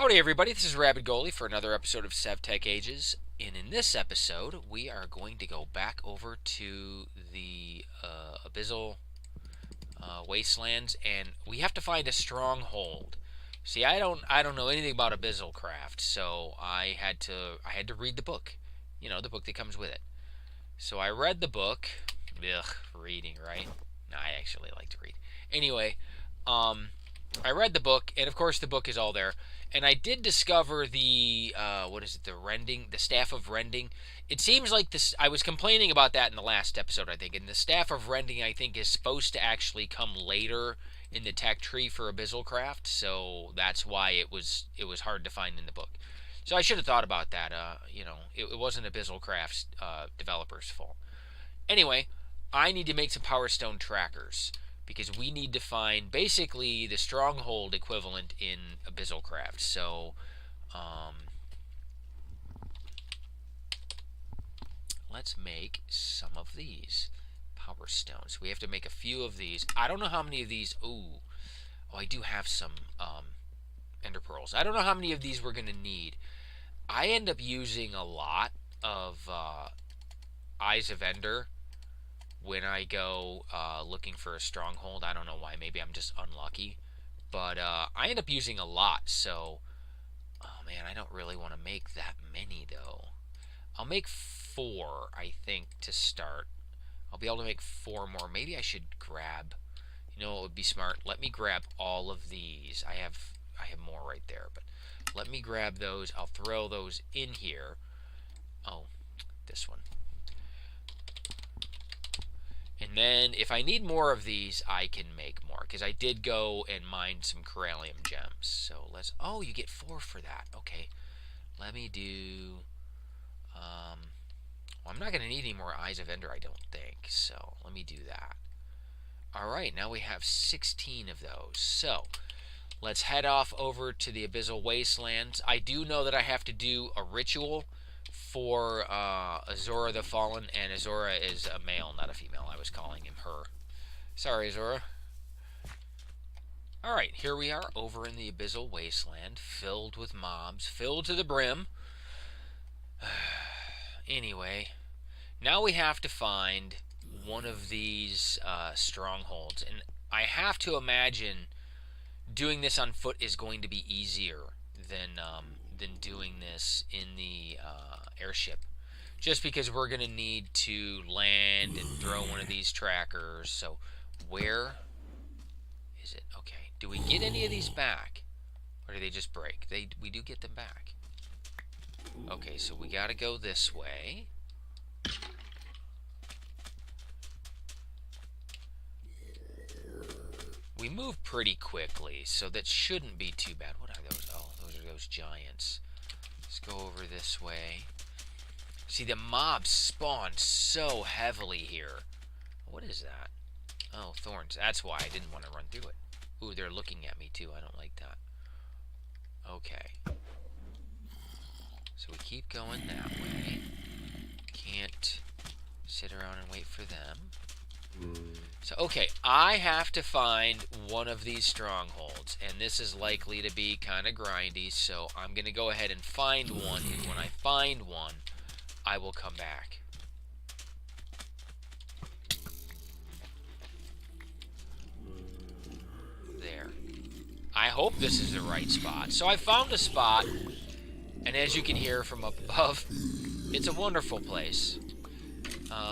Howdy everybody, this is Rabid Goalie for another episode of SevTech Ages, and in this episode we are going to go back over to the Abyssal Wastelands, and we have to find a stronghold. See, I don't know anything about Abyssal Craft, so I had to read the book, the book that comes with it. So I read the book. Ugh, reading, right? No, I actually like to read. Anyway, I read the book, and of course the book is all there. And I did discover the the staff of rending. It seems like this. I was complaining about that in the last episode, I think. And the staff of rending, I think, is supposed to actually come later in the tech tree for Abyssal Craft. So that's why it was hard to find in the book. So I should have thought about that. It wasn't Abyssal Craft's developers' fault. Anyway, I need to make some Power Stone trackers, because we need to find basically the stronghold equivalent in Abyssal Craft. So, let's make some of these Power Stones. We have to make a few of these. I don't know how many of these. Oh, I do have some Ender Pearls. I don't know how many of these we're going to need. I end up using a lot of Eyes of Ender when I go looking for a stronghold. I don't know why. Maybe I'm just unlucky. But I end up using a lot, so... Oh, man, I don't really want to make that many, though. I'll make 4, I think, to start. I'll be able to make 4 more. Maybe I should grab... You know what would be smart? Let me grab all of these. I have more right there, but let me grab those. I'll throw those in here. Oh, this one. And then, if I need more of these, I can make more, because I did go and mine some Corallium gems. So let's... Oh, you get 4 for that. Okay. Let me do... Well, I'm not going to need any more Eyes of Ender, I don't think. So, let me do that. Alright, now we have 16 of those. So, let's head off over to the Abyssal Wastelands. I do know that I have to do a ritual for Azora the Fallen, and Azora is a male, not a female. I was calling him her. Sorry, Azora. Alright, here we are over in the Abyssal Wasteland, filled with mobs, filled to the brim. Anyway, now we have to find one of these strongholds, and I have to imagine doing this on foot is going to be easier than doing this in the airship, just because we're going to need to land and throw one of these trackers. So where is it? Okay, do we get any of these back, or do they just break? We do get them back. Okay, so we got to go this way. We move pretty quickly, so that shouldn't be too bad. What are those? Oh, those are those giants. Let's go over this way. See, the mobs spawn so heavily here. What is that? Oh, thorns. That's why I didn't want to run through it. Ooh, they're looking at me, too. I don't like that. Okay. So we keep going that way. Can't sit around and wait for them. So, okay, I have to find one of these strongholds, and this is likely to be kind of grindy, so I'm going to go ahead and find one, and when I find one, I will come back. There. I hope this is the right spot. So I found a spot, and as you can hear from up above, it's a wonderful place.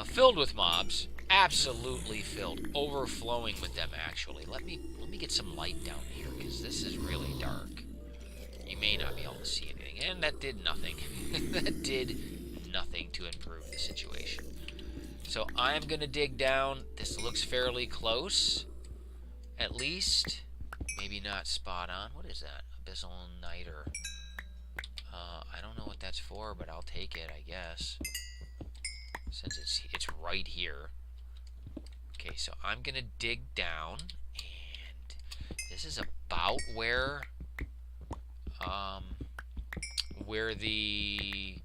Filled with mobs. Absolutely filled, overflowing with them. Actually, let me get some light down here, because this is really dark. You may not be able to see anything, and that did nothing. That did nothing to improve the situation. So I'm gonna dig down. This looks fairly close, at least. Maybe not spot on. What is that? Abyssal Niter. I don't know what that's for, but I'll take it, I guess, since it's right here. Okay, so I'm gonna dig down, and this is about where the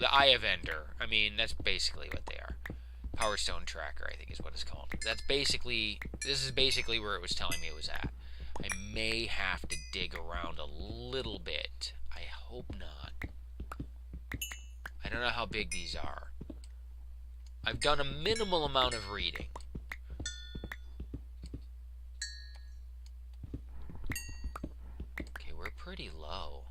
Eye of Ender. I mean, that's basically what they are. Power Stone Tracker, I think, is what it's called. This is basically where it was telling me it was at. I may have to dig around a little bit. I hope not. I don't know how big these are. I've done a minimal amount of reading. Okay, we're pretty low.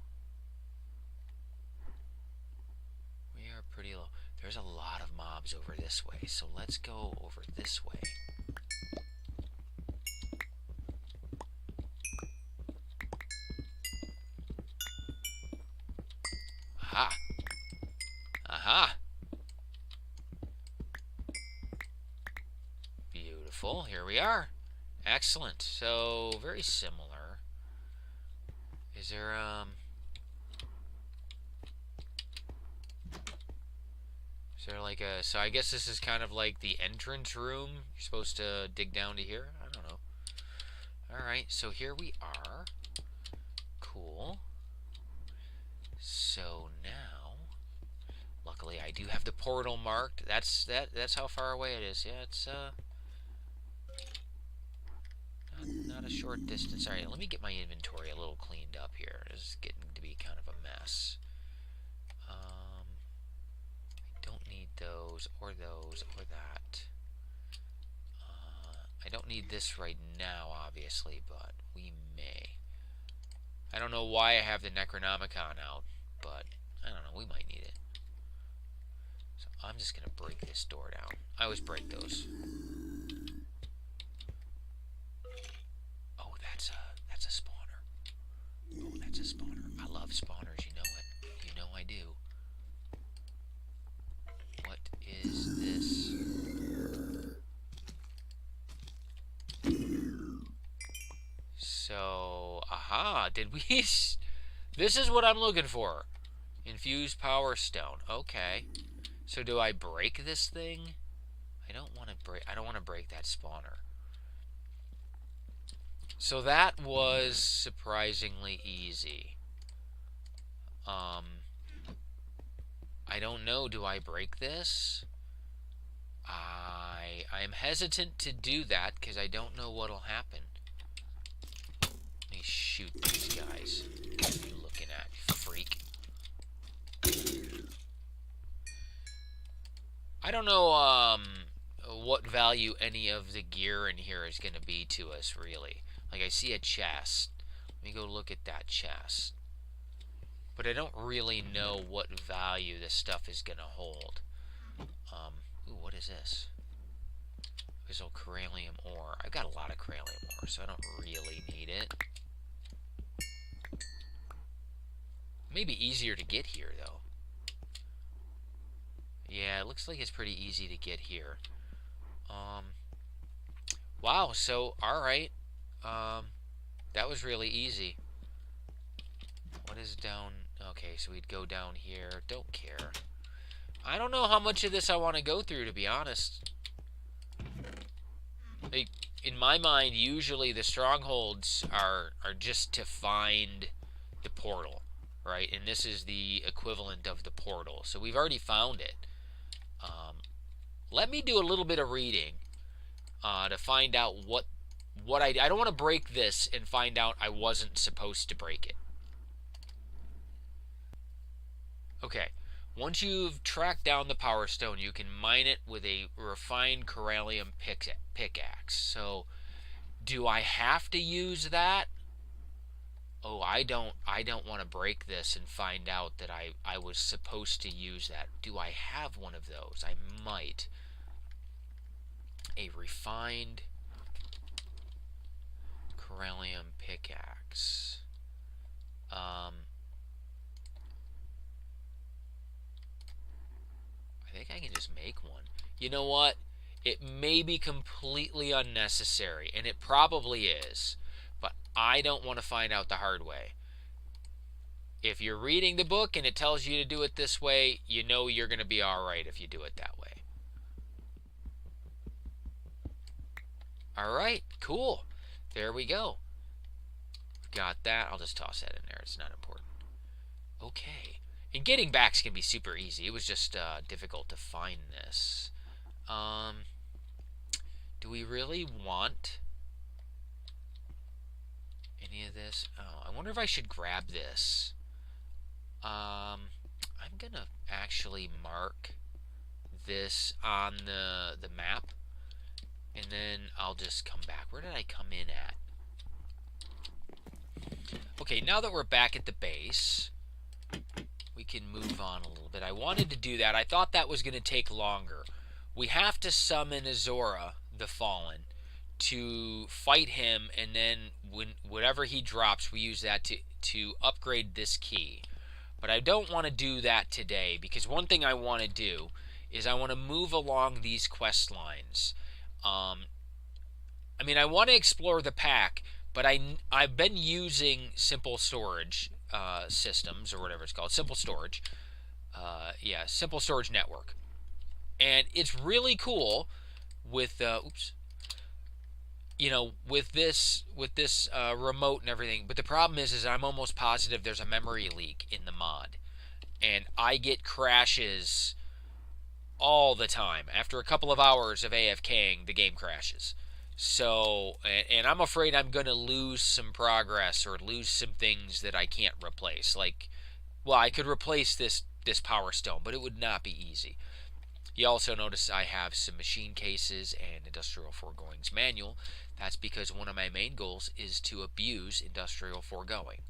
We are pretty low. There's a lot of mobs over this way, so let's go over this way. Aha! Aha! Beautiful. Here we are. Excellent. So, very similar. Is there, Is there like a... So I guess this is kind of like the entrance room. You're supposed to dig down to here? I don't know. Alright, so here we are. Cool. So now... Luckily, I do have the portal marked. That's how far away it is. Yeah, it's, not a short distance. Alright, let me get my inventory a little cleaned up here. This is getting to be kind of a mess. I don't need those, or that. I don't need this right now, obviously, but we may. I don't know why I have the Necronomicon out, but I don't know, we might need it. So I'm just going to break this door down. I always break those. Oh, that's a spawner. Oh, that's a spawner. I love spawners, you know it. You know I do. What is this? So, aha, did we... This is what I'm looking for. Infused power stone. Okay. So do I break this thing? I don't want to break that spawner. So that was surprisingly easy. I don't know, do I break this? I'm hesitant to do that because I don't know what'll happen. Let me shoot these guys. What are you looking at, you freak? I don't know what value any of the gear in here is going to be to us, really. Like, I see a chest. Let me go look at that chest. But I don't really know what value this stuff is going to hold. Ooh, what is this? Abyssal Corallium ore. I've got a lot of Corallium ore, so I don't really need it. Maybe easier to get here, though. Yeah, it looks like it's pretty easy to get here. Wow, so, alright. That was really easy. What is down... Okay, so we'd go down here. Don't care. I don't know how much of this I want to go through, to be honest. Like, in my mind, usually the strongholds are just to find the portal, right? And this is the equivalent of the portal. So we've already found it. Let me do a little bit of reading to find out what I don't want to break this and find out I wasn't supposed to break it. Okay, once you've tracked down the power stone, you can mine it with a refined Corallium pickaxe. So, do I have to use that? Oh, I don't want to break this and find out that I was supposed to use that. Do I have one of those? I might. A refined Corallium pickaxe. I think I can just make one. You know what? It may be completely unnecessary, and it probably is, but I don't want to find out the hard way. If you're reading the book and it tells you to do it this way, you know you're going to be alright if you do it that way. Alright, cool. There we go. Got that. I'll just toss that in there. It's not important. Okay. And getting backs can be super easy. It was just difficult to find this. Do we really want... any of this? Oh, I wonder if I should grab this. I'm gonna actually mark this on the map, and then I'll just come back. Where did I come in at? Okay, now that we're back at the base, we can move on a little bit. I wanted to do that. I thought that was going to take longer. We have to summon Azora, the Fallen, to fight him, and then whatever he drops, we use that to upgrade this key. But I don't want to do that today, because one thing I want to do is I want to move along these quest lines. I mean, I want to explore the pack, but I've been using simple storage systems, or whatever it's called, simple storage. Yeah, simple storage network, and it's really cool with with this remote and everything. But the problem is I'm almost positive there's a memory leak in the mod, and I get crashes all the time. After a couple of hours of AFKing, the game crashes. So, and I'm afraid I'm going to lose some progress or lose some things that I can't replace. Like, well, I could replace this power stone, but it would not be easy. You also notice I have some machine cases and industrial foregoings manual. That's because one of my main goals is to abuse industrial foregoing.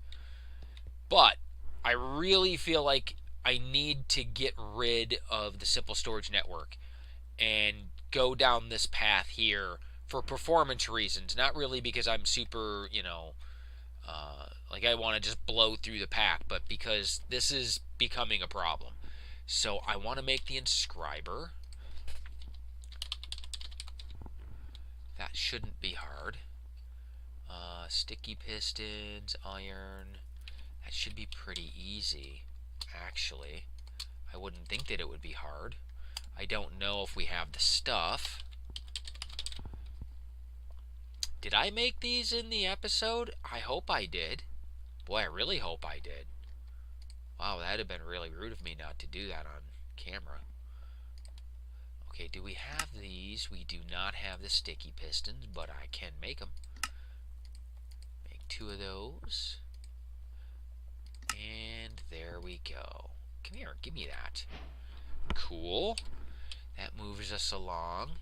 But I really feel like I need to get rid of the simple storage network and go down this path here for performance reasons, not really because I'm super, like I want to just blow through the pack, but because this is becoming a problem. So I want to make the inscriber. That shouldn't be hard. Sticky pistons, iron. That should be pretty easy, actually. I wouldn't think that it would be hard. I don't know if we have the stuff. Did I make these in the episode? I hope I did. Boy, I really hope I did. Wow, that'd have been really rude of me not to do that on camera. Okay, do we have these? We do not have the sticky pistons, but I can make them. Make 2 of those. And there we go. Come here, give me that. Cool. That moves us along.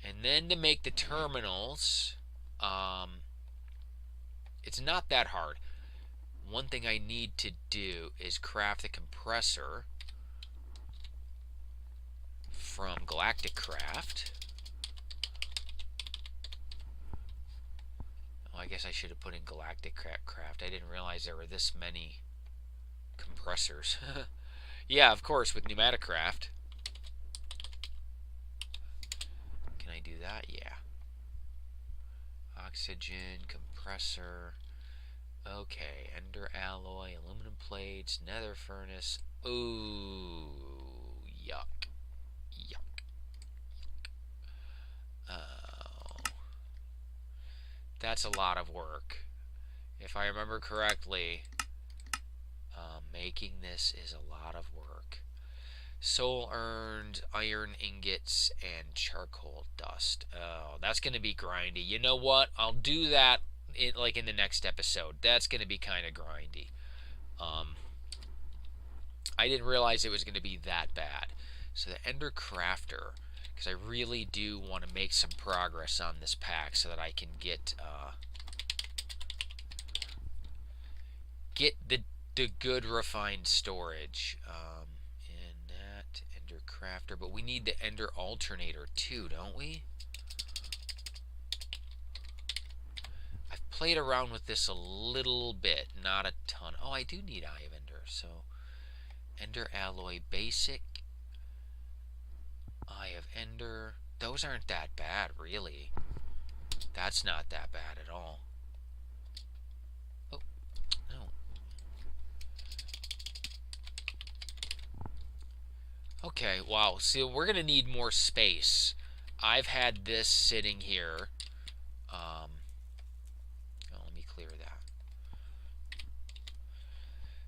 And then to make the terminals, it's not that hard. One thing I need to do is craft the compressor from Galacticraft. Oh, I guess I should have put in Galacticraft. I didn't realize there were this many compressors. Yeah, of course, with Pneumaticraft. Can I do that? Yeah. Oxygen, compressor. Okay, ender alloy, aluminum plates, nether furnace. Ooh, yuck. Yuck. Oh. That's a lot of work. If I remember correctly, making this is a lot of work. Soul earned, iron ingots, and charcoal dust. Oh, that's going to be grindy. You know what? I'll do that in the next episode. That's going to be kind of grindy. I didn't realize it was going to be that bad. So the Endercrafter, because I really do want to make some progress on this pack so that I can get the good refined storage. And that Endercrafter, but we need the Ender Alternator too, don't we? I've played around with this a little bit, not a ton. Oh, I do need Eye of Ender, so Ender Alloy Basic, Eye of Ender. Those aren't that bad, really. That's not that bad at all. Oh, no. Okay, wow. See, we're going to need more space. I've had this sitting here. Oh, let me clear that.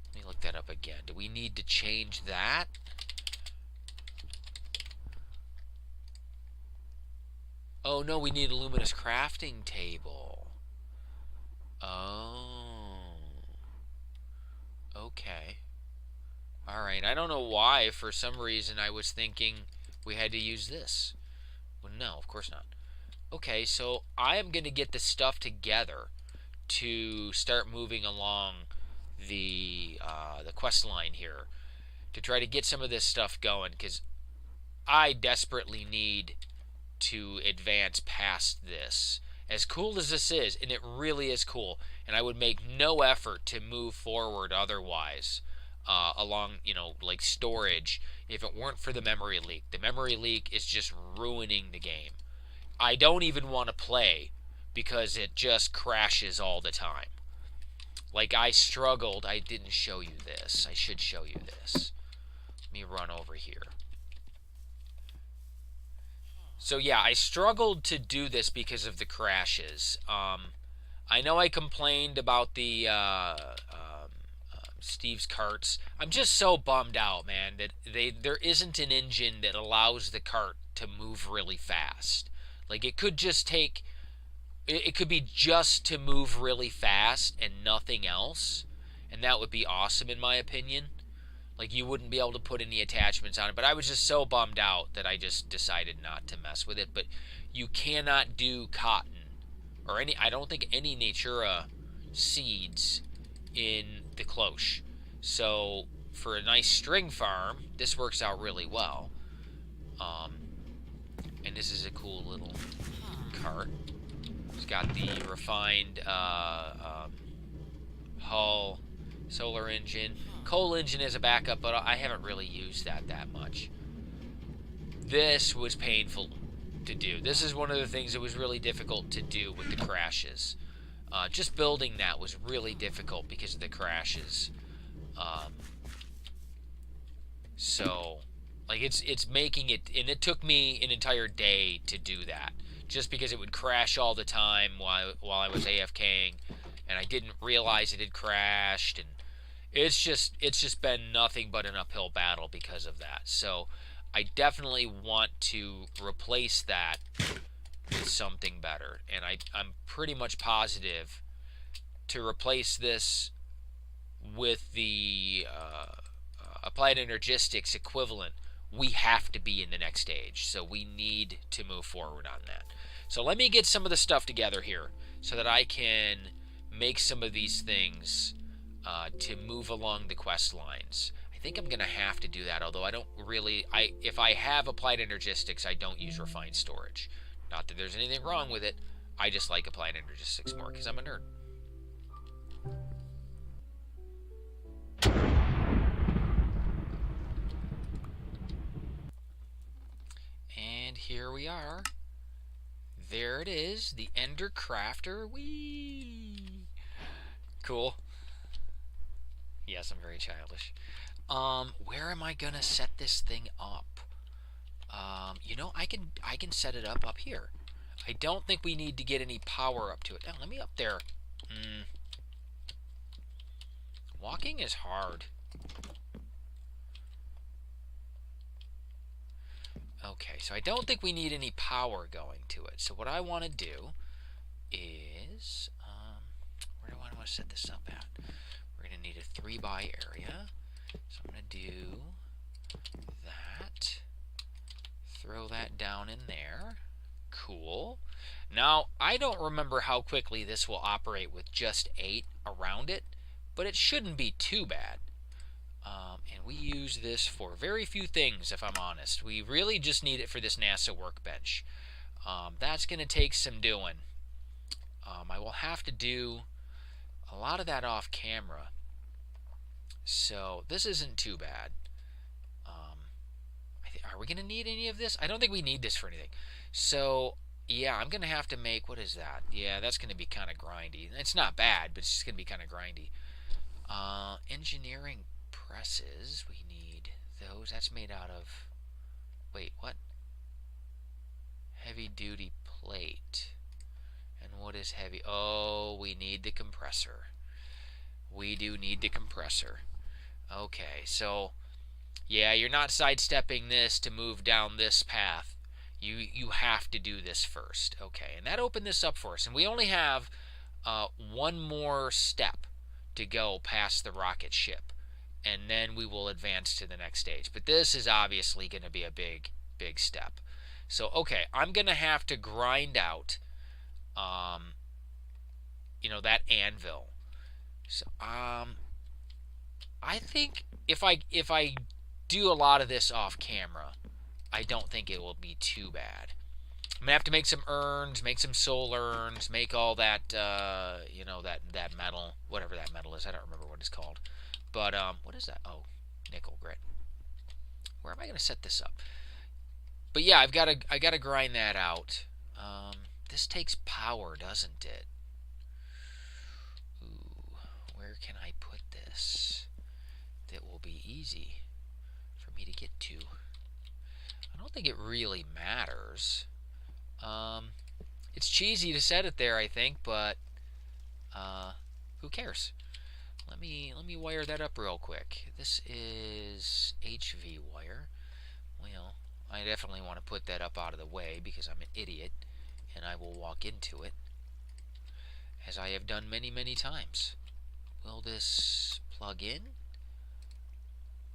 Let me look that up again. Do we need to change that? Oh, no, we need a luminous crafting table. Oh. Okay. Alright, I don't know why, for some reason, I was thinking we had to use this. Well, no, of course not. Okay, so I am going to get the stuff together to start moving along the quest line here to try to get some of this stuff going, because I desperately need to advance past this. As cool as this is, and it really is cool, and I would make no effort to move forward otherwise along, like storage, if it weren't for the memory leak. The memory leak is just ruining the game. I don't even want to play because it just crashes all the time. Like, I struggled. I didn't show you this. I should show you this. Let me run over here. So yeah, I struggled to do this because of the crashes. I know I complained about the Steve's carts. I'm just so bummed out, man, that there isn't an engine that allows the cart to move really fast. Like, it could just take... It could be just to move really fast and nothing else. And that would be awesome, in my opinion. Like, you wouldn't be able to put any attachments on it. But I was just so bummed out that I just decided not to mess with it. But you cannot do cotton or any... I don't think any Natura seeds in the cloche. So for a nice string farm, this works out really well. And this is a cool little cart. It's got the refined hull, solar engine, coal engine as a backup, but I haven't really used that much. This was painful to do. This is one of the things that was really difficult to do with the crashes. Just building that was really difficult because of the crashes. So, like, it's making it, and it took me an entire day to do that, just because it would crash all the time while I was AFKing, and I didn't realize it had crashed, and it's just been nothing but an uphill battle because of that. So I definitely want to replace that with something better, and I'm pretty much positive to replace this with the applied energistics equivalent. We have to be in the next stage, so we need to move forward on that. So let me get some of the stuff together here so that I can make some of these things to move along the quest lines. I think I'm going to have to do that, although I don't really... if I have applied energistics, I don't use refined storage. Not that there's anything wrong with it, I just like applied energistics more because I'm a nerd. And here we are. There it is, the Endercrafter. Whee! Cool. Yes, I'm very childish. Where am I gonna set this thing up? I can set it up here. I don't think we need to get any power up to it. Now, let me up there. Walking is hard. Okay, so I don't think we need any power going to it. So what I want to do is, where do I want to set this up at? We're going to need a 3x area. So I'm going to do that. Throw that down in there. Cool. Now, I don't remember how quickly this will operate with just 8 around it, but it shouldn't be too bad. And we use this for very few things, if I'm honest. We really just need it for this NASA workbench. That's going to take some doing. I will have to do a lot of that off camera. So this isn't too bad. Are we going to need any of this? I don't think we need this for anything. So, yeah, I'm going to have to make... What is that? Yeah, that's going to be kind of grindy. It's not bad, but it's just going to be kind of grindy. Engineering presses. We need those. That's made out of... Wait, what? Heavy-duty plate. And what is heavy? Oh, we need the compressor. We do need the compressor. Okay, so... Yeah, you're not sidestepping this to move down this path. You have to do this first. Okay, and that opened this up for us. And we only have one more step to go past the rocket ship. and then we will advance to the next stage. But this is obviously going to be a big step. So, okay, I'm going to have to grind out, that anvil. So, I think if I do a lot of this off camera, I don't think it will be too bad. I'm gonna have to make some urns, make some soul urns, make all that, that metal, whatever that metal is. I don't remember what it's called. But what is that? Oh, nickel grit. Where am I gonna set this up? But yeah, I gotta grind that out. This takes power, doesn't it? Ooh, where can I put this that will be easy for me to get to? I don't think it really matters. It's cheesy to set it there, I think, but who cares? Let me wire that up real quick. This is HV wire. Well, I definitely want to put that up out of the way because I'm an idiot, and I will walk into it, as I have done many, many times. Will this plug in?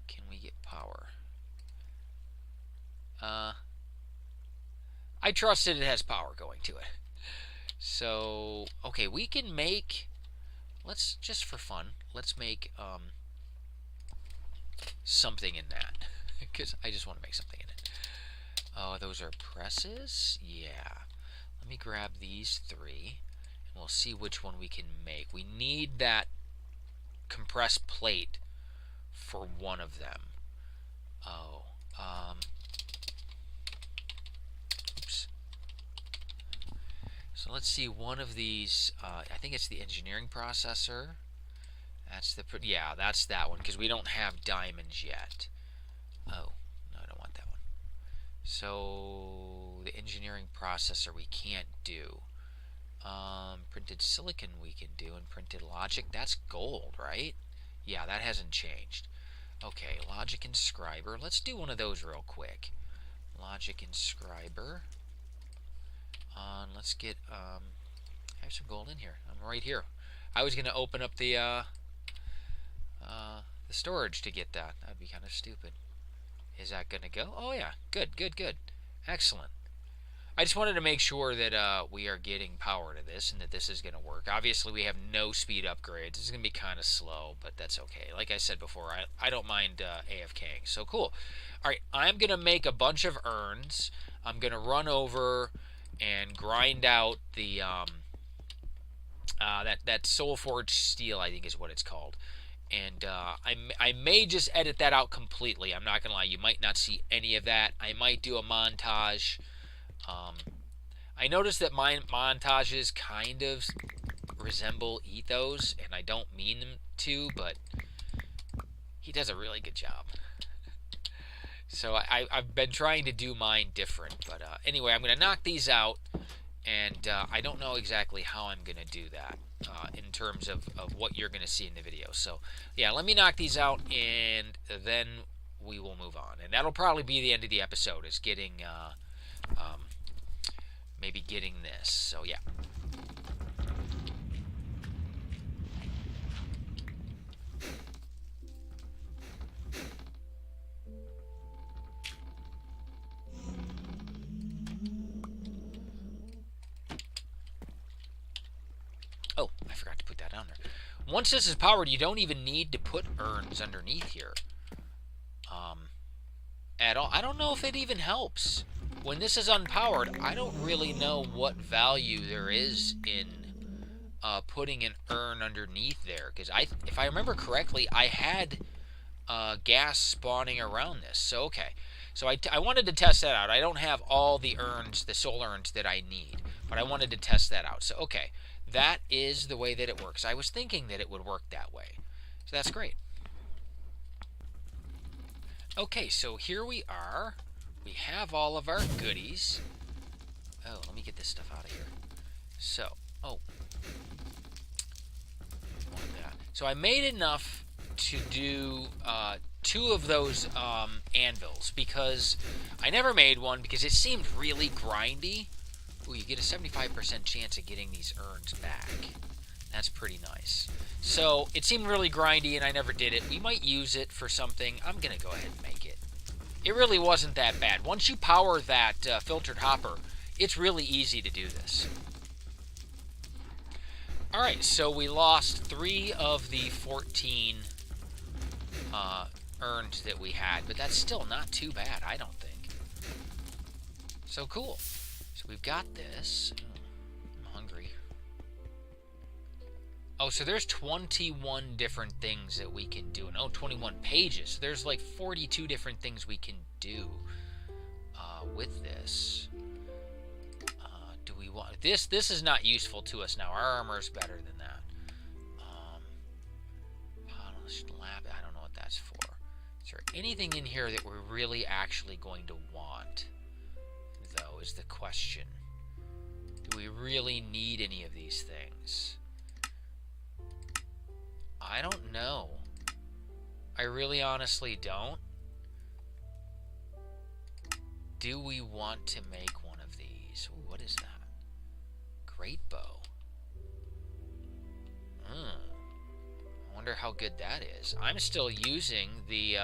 Can we get power? I trust that it has power going to it. So, okay, we can make, let's, just for fun, let's make something in that. Because I just want to make something in it. Oh, those are presses? Yeah. Let me grab these three, and we'll see which one we can make. We need that compressed plate for one of them. Oh, oops. So let's see, one of these, I think it's the engineering processor. That's the, yeah, that's that one, because we don't have diamonds yet. Oh, no, I don't want that one. So, the engineering processor we can't do. Printed silicon we can do, and printed logic, that's gold, right? Yeah, that hasn't changed. Okay, logic inscriber. Let's do one of those real quick. Logic inscriber. Let's get, I have some gold in here. I'm right here. I was going to open up the storage to get that. That'd be kind of stupid. Is that going to go? Oh, yeah. Good, good, good. Excellent. I just wanted to make sure that we are getting power to this and that this is going to work. Obviously, we have no speed upgrades. It's going to be kind of slow, but that's okay. Like I said before, I don't mind AFKing. So, cool. All right, I'm going to make a bunch of urns. I'm going to run over and grind out the that Soul Forged steel, I think is what it's called. And I may just edit that out completely. I'm not going to lie. You might not see any of that. I might do a montage. I noticed that my montages kind of resemble Ethos, and I don't mean them to, but he does a really good job. So I've been trying to do mine different. But anyway, I'm going to knock these out, and I don't know exactly how I'm going to do that in terms of what you're going to see in the video. So, yeah, let me knock these out, and then we will move on. And that'll probably be the end of the episode, is getting, maybe getting this. So, yeah. Oh, I forgot to put that on there. Once this is powered, you don't even need to put urns underneath here. At all. I don't know if it even helps. When this is unpowered, I don't really know what value there is in putting an urn underneath there. Because if I remember correctly, I had gas spawning around this. So, okay. So I wanted to test that out. I don't have all the urns, the soul urns that I need. But I wanted to test that out. So, okay. That is the way that it works. I was thinking that it would work that way. So that's great. Okay, so here we are. We have all of our goodies. Oh, let me get this stuff out of here. So, oh. So I made enough to do 2 of those anvils, because I never made one because it seemed really grindy. Ooh, you get a 75% chance of getting these urns back. That's pretty nice. So it seemed really grindy and I never did it. We might use it for something. I'm going to go ahead and make it. It really wasn't that bad. Once you power that filtered hopper, it's really easy to do this. Alright, so we lost 3 of the 14 earned that we had, but that's still not too bad, I don't think. So cool. So we've got this. I'm hungry. Oh, so there's 21 different things that we can do. And 21 pages. So there's like 42 different things we can do with this. Do we want... This is not useful to us now. Our armor is better than that. Polished lap. I don't know what that's for. Is there anything in here that we're really actually going to want, though, is the question. Do we really need any of these things? I don't know. I really honestly don't. Do we want to make one of these? Ooh, what is that? Great bow. I wonder how good that is. I'm still using the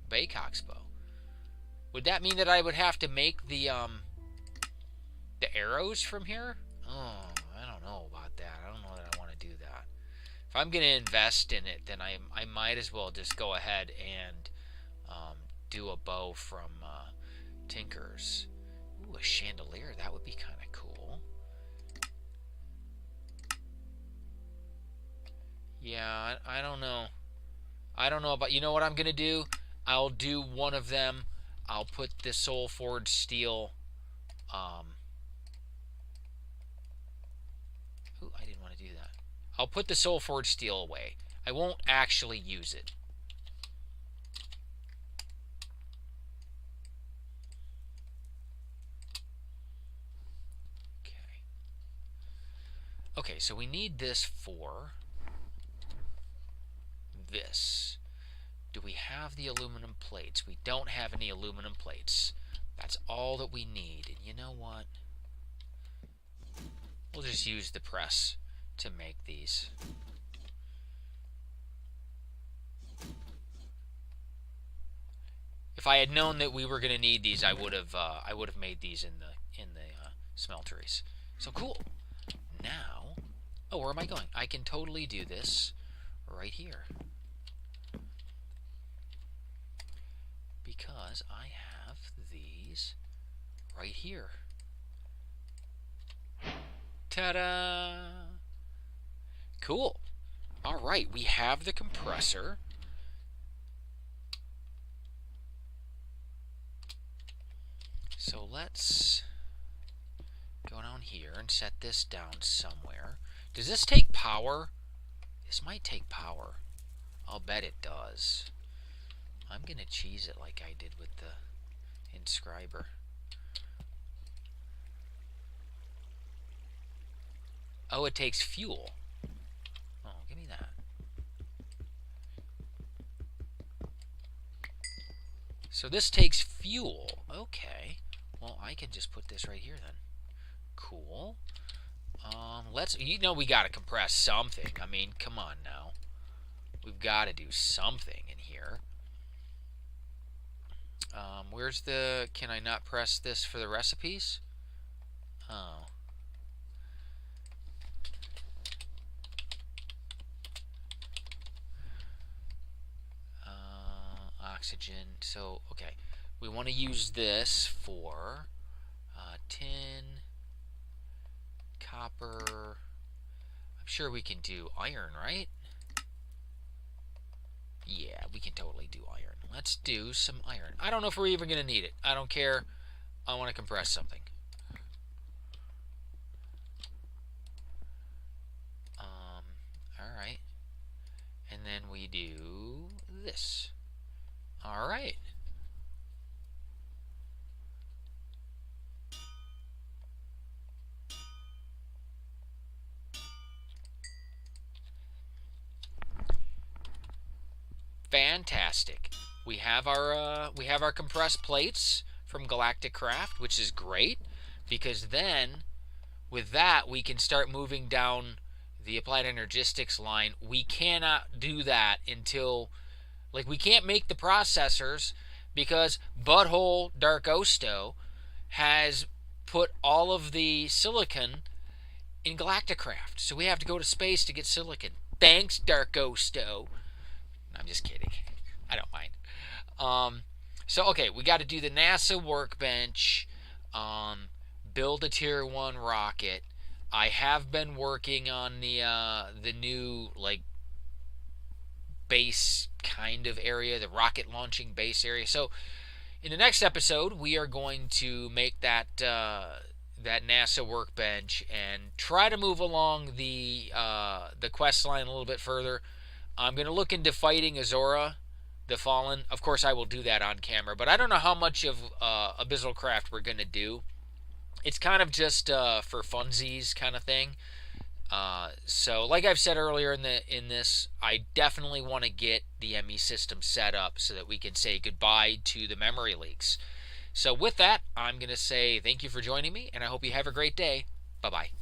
Baycock's bow. Would that mean that I would have to make the arrows from here? Oh, I don't know about that. I don't know that I want to do that. If I'm going to invest in it, then I might as well just go ahead and do a bow from Tinker's. Ooh, a chandelier. That would be kind of cool. Yeah, I don't know. I don't know about... You know what I'm going to do? I'll do one of them. I'll put the Soul Forged Steel... Ooh, I didn't want to do that. I'll put the Soul Forged Steel away. I won't actually use it. Okay. Okay, so we need this for this. Do we have the aluminum plates? We don't have any aluminum plates. That's all that we need. And you know what? We'll just use the press to make these. If I had known that we were going to need these, I would have made these in the smelteries. So cool. Now, oh, where am I going? I can totally do this right here. Because I have these right here. Ta-da! Cool. All right, we have the compressor. So let's go down here and set this down somewhere. Does this take power? This might take power. I'll bet it does. I'm going to cheese it like I did with the inscriber. Oh, it takes fuel. Oh, give me that. So this takes fuel. Okay. Well, I can just put this right here then. Cool. Let's... You know we got to compress something. I mean, come on now. We've got to do something in here. Where's the... Can I not press this for the recipes? Oh. Oxygen. So, okay. We want to use this for tin, copper. I'm sure we can do iron, right? Yeah, we can totally do iron. Let's do some iron. I don't know if we're even going to need it. I don't care. I want to compress something. Alright. And then we do this. Alright. Fantastic. We have our compressed plates from Galactic Craft, which is great, because then with that we can start moving down the applied energistics line, we cannot do that until, like, we can't make the processors because Butthole Dark Osto has put all of the silicon in Galacticraft. So we have to go to space to get silicon. Thanks, Dark Osto. I'm just kidding. I don't mind. So, okay, we got to do the NASA workbench, build a Tier 1 rocket. I have been working on the new, like, base kind of area, the rocket launching base area. So, in the next episode, we are going to make that that NASA workbench and try to move along the quest line a little bit further. I'm going to look into fighting Azora, the Fallen. Of course, I will do that on camera, but I don't know how much of Abyssal Craft we're going to do. It's kind of just for funsies kind of thing. So, like I've said earlier in this, I definitely want to get the ME system set up so that we can say goodbye to the memory leaks. So with that, I'm going to say thank you for joining me, and I hope you have a great day. Bye-bye.